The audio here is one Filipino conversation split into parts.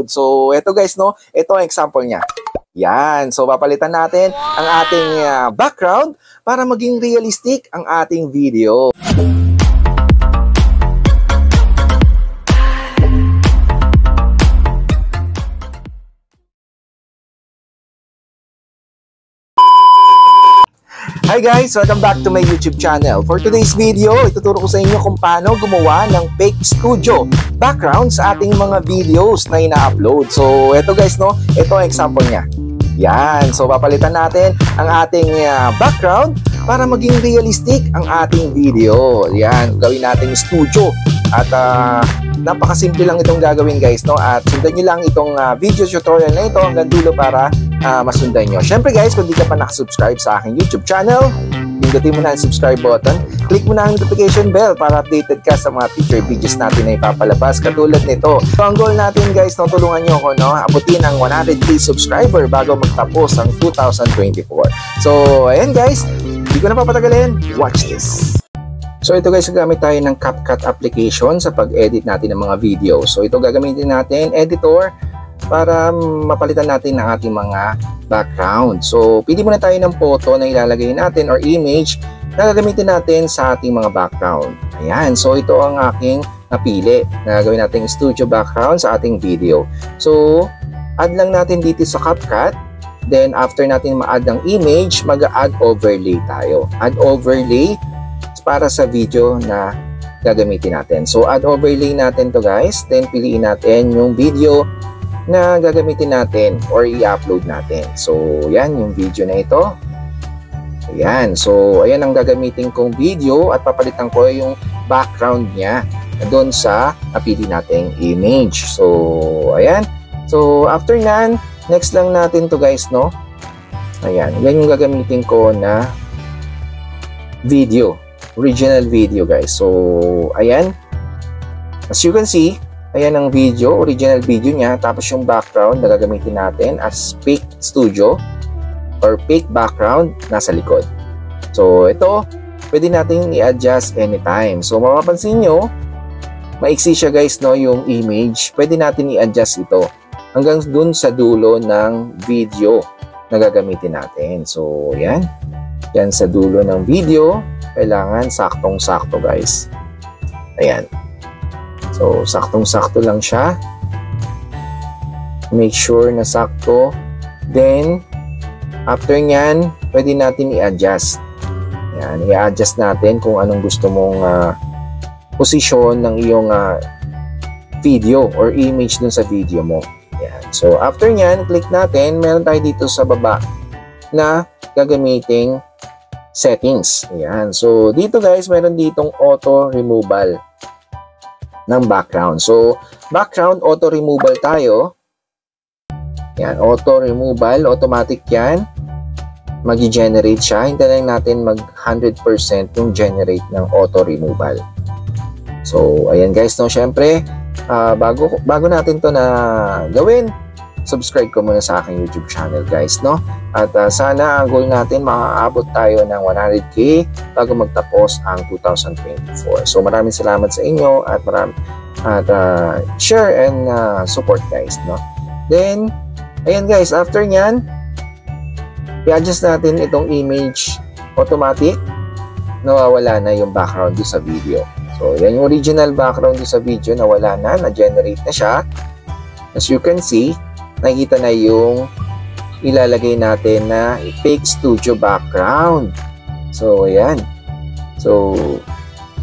So, ito guys, no? Ito ang example niya. Yan. So, papalitan natin ang ating background para maging realistic ang ating video. Hi guys! Welcome back to my YouTube channel. For today's video, ituturo ko sa inyo kung paano gumawa ng fake studio background sa ating mga videos na ina-upload. So, ito guys, no? Ito ang example niya. Yan. So, papalitan natin ang ating background para maging realistic ang ating video. Yan. Gawin natin studio. At napakasimple lang itong gagawin guys, no? At sundan nyo lang itong video tutorial na ito hanggang dulo para masundan nyo. Syempre guys, kung di ka pa nakasubscribe sa aking YouTube channel, pindutin mo na ang subscribe button, click mo na ang notification bell para updated ka sa mga future videos natin na ipapalabas katulad nito. So ang goal natin guys, no, tulungan nyo ako, no, abutin ang 100k subscriber bago magtapos ang 2024. So ayan guys, hindi ko na papatagalin, watch this. So ito guys, gagamit tayo ng CapCut application sa pag-edit natin ng mga video. So ito gagamitin natin, editor, para mapalitan natin ng ating mga background. So pili muna tayo ng photo na ilalagay natin or image na gagamitin natin sa ating mga background. Ayan, so ito ang aking napili na gagawin natin studio background sa ating video. So add lang natin dito sa CapCut. Then after natin ma-add ng image, mag-add overlay tayo. Add overlay para sa video na gagamitin natin. So add overlay natin to guys. Then piliin natin yung video na gagamitin natin or i-upload natin. So yan yung video na ito. Ayan. So ayan ang gagamitin kong video at papalitan ko yung background niya doon sa napili nating image. So ayan. So after nan, next lang natin to guys, no? Ayan. Yan yung gagamitin ko na video. Original video guys. So ayan, as you can see, ayan ang video, original video niya. Tapos yung background na gagamitin natin as fake studio or fake background nasa likod. So ito, pwede natin i-adjust anytime. So mapapansin nyo, maiksi siya guys, no, yung image. Pwede natin i-adjust ito hanggang dun sa dulo ng video na gagamitin natin. So yan, yan sa dulo ng video. Kailangan saktong-sakto guys. Ayan. So, saktong-sakto lang siya. Make sure na sakto. Then, after nyan, pwede natin i-adjust. Ayan, i-adjust natin kung anong gusto mong posisyon ng iyong video or image dun sa video mo. Ayan. So, after nyan, click natin. Meron tayo dito sa baba na gagamiting settings. Ayan. So, dito guys, meron ditong auto removal ng background. So, background auto removal tayo. Ayan. Auto removal. Automatic yan. Mag-generate siya. Hintayin lang natin mag 100% yung generate ng auto removal. So, ayan guys, no, syempre, bago natin to na gawin, subscribe ko muna sa aking YouTube channel guys, no? At sana ang goal natin makaabot tayo ng 100k bago magtapos ang 2024. So maraming salamat sa inyo at share and support guys, no? Then ayan guys, after nyan, i-adjust natin itong image. Automatic nawawala na yung background doon sa video. So yan yung original background doon sa video, nawala na, na-generate na siya. As you can see, nakikita na yung ilalagay natin na fake studio background. So, ayan. So,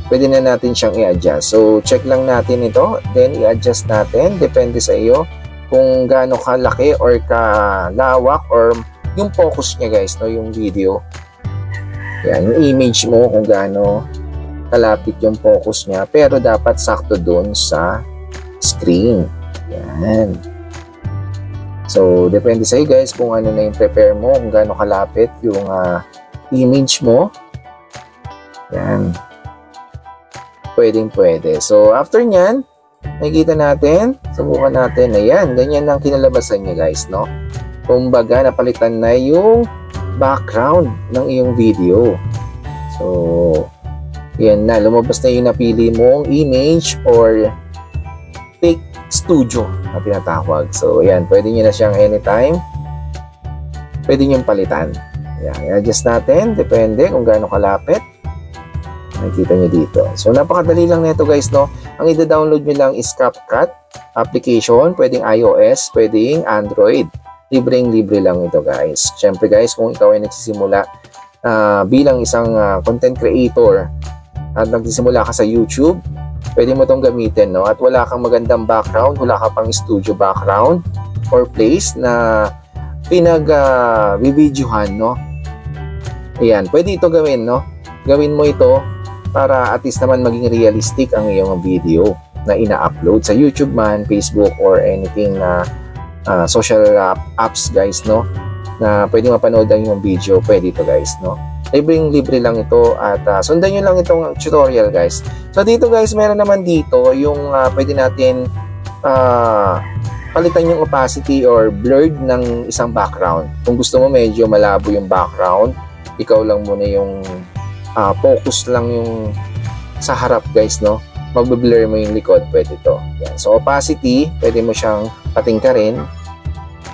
pwede na natin siyang i-adjust. So, check lang natin ito. Then, i-adjust natin. Depende sa iyo kung gaano kalaki or kalawak or yung focus niya guys, no, yung video. Yan, yung image mo kung gaano kalapit yung focus niya. Pero, dapat sakto doon sa screen. Yan. So, depende sa iyo guys kung ano na yung prepare mo, kung gaano kalapit yung image mo. Yan. Pwedeng-pwede. So, after nyan, nakikita natin, subukan natin. Ayan, ganyan lang kinalabasan niya guys, no? Kumbaga, napalitan na yung background ng iyong video. So, yan na. Lumabas na yung napili mong image or fake studio na tinatawag. So, ayan, pwede nyo na siyang anytime. Pwede nyo palitan. Ayan, i-adjust natin. Depende kung gaano kalapit. Nakikita nyo dito. So, napakadali lang nito guys, no? Ang i-download nyo lang is CapCut application. Pwedeng iOS, pwedeng Android. Libreng-libre lang ito guys. Siyempre guys, kung ikaw ay nagsisimula bilang isang content creator at nagsisimula ka sa YouTube, pwede mo itong gamitin, no? At wala kang magandang background, wala ka pang studio background or place na pinag-videohan, no? Ayan, pwede ito gawin, no? Gawin mo ito para at least naman maging realistic ang iyong video na ina-upload sa YouTube man, Facebook, or anything na social apps, guys, no? Na pwede mapanood ang iyong video, pwede ito, guys, no? Libre lang ito at sundan nyo lang itong tutorial guys. So dito guys, meron naman dito yung pwede natin palitan yung opacity or blurred ng isang background. Kung gusto mo medyo malabo yung background, ikaw lang muna yung focus lang yung sa harap guys, no? Magbe-blur mo yung likod, pwede ito. Yan. So opacity, pwede mo siyang patingkarin.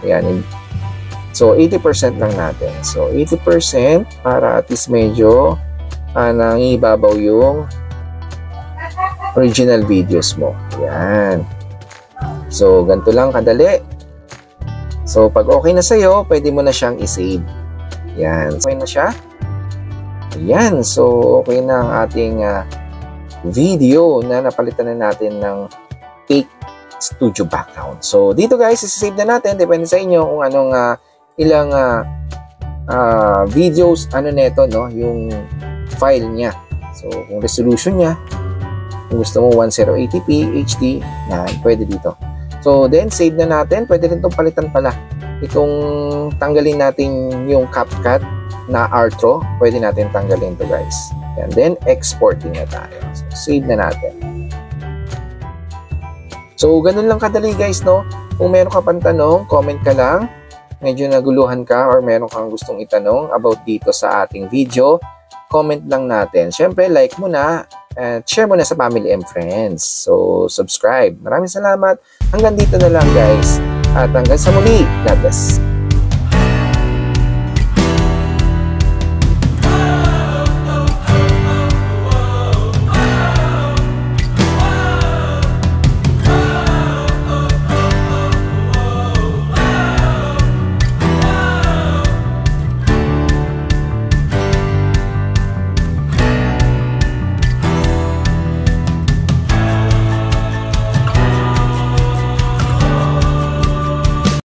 Ayan. So, 80% lang natin. So, 80% para at least medyo nangibabaw yung original videos mo. Yan. So, ganito lang kadali. So, pag okay na sa'yo, pwede mo na siyang i-save. Yan. Okay na siya. Yan. So, okay na ang ating video na napalitan na natin ng fake studio background. So, dito guys, isi-save na natin. Depende sa inyo kung anong ilang videos neto, no, yung file niya. So kung resolution niya, kung gusto mo 1080p HD, yan, pwede dito. So then save na natin. Pwede rin itong palitan pala. Itong tanggalin natin yung CapCut na outro, pwede natin tanggalin to guys. Yan, then exporting na tayo. So, save na natin. So ganun lang kadali guys, no. Kung meron ka pang tanong, comment ka lang. Medyo naguluhan ka or meron kang gustong itanong about dito sa ating video, comment lang natin. Siyempre, like mo na at share mo na sa family and friends. So, subscribe. Maraming salamat. Hanggang dito na lang guys. At hanggang sa muli. God bless.